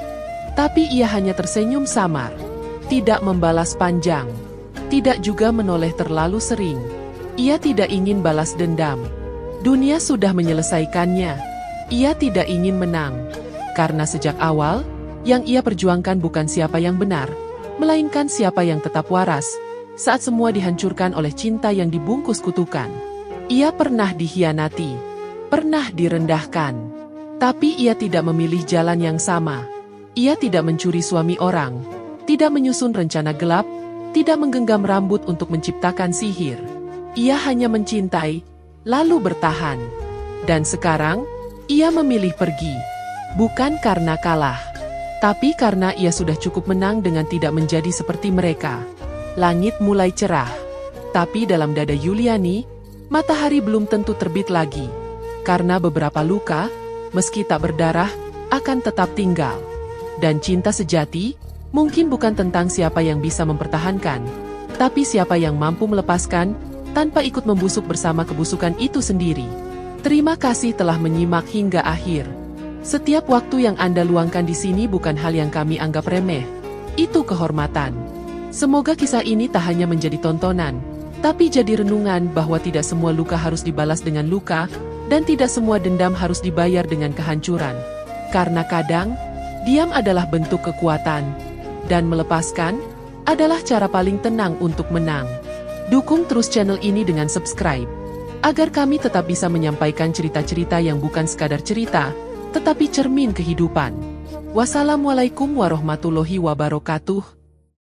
tapi ia hanya tersenyum samar. Tidak membalas panjang, tidak juga menoleh terlalu sering. Ia tidak ingin balas dendam. Dunia sudah menyelesaikannya. Ia tidak ingin menang. Karena sejak awal, yang ia perjuangkan bukan siapa yang benar, melainkan siapa yang tetap waras, saat semua dihancurkan oleh cinta yang dibungkus kutukan. Ia pernah dikhianati, pernah direndahkan, tapi ia tidak memilih jalan yang sama. Ia tidak mencuri suami orang, tidak menyusun rencana gelap, tidak menggenggam rambut untuk menciptakan sihir. Ia hanya mencintai, lalu bertahan. Dan sekarang, ia memilih pergi. Bukan karena kalah, tapi karena ia sudah cukup menang dengan tidak menjadi seperti mereka. Langit mulai cerah, tapi dalam dada Yuliani, matahari belum tentu terbit lagi. Karena beberapa luka, meski tak berdarah, akan tetap tinggal. Dan cinta sejati, mungkin bukan tentang siapa yang bisa mempertahankan, tapi siapa yang mampu melepaskan, tanpa ikut membusuk bersama kebusukan itu sendiri. Terima kasih telah menyimak hingga akhir. Setiap waktu yang Anda luangkan di sini bukan hal yang kami anggap remeh. Itu kehormatan. Semoga kisah ini tak hanya menjadi tontonan, tapi jadi renungan bahwa tidak semua luka harus dibalas dengan luka, dan tidak semua dendam harus dibayar dengan kehancuran. Karena kadang, diam adalah bentuk kekuatan, dan melepaskan adalah cara paling tenang untuk menang. Dukung terus channel ini dengan subscribe, agar kami tetap bisa menyampaikan cerita-cerita yang bukan sekadar cerita, tetapi cermin kehidupan. Wassalamualaikum warahmatullahi wabarakatuh.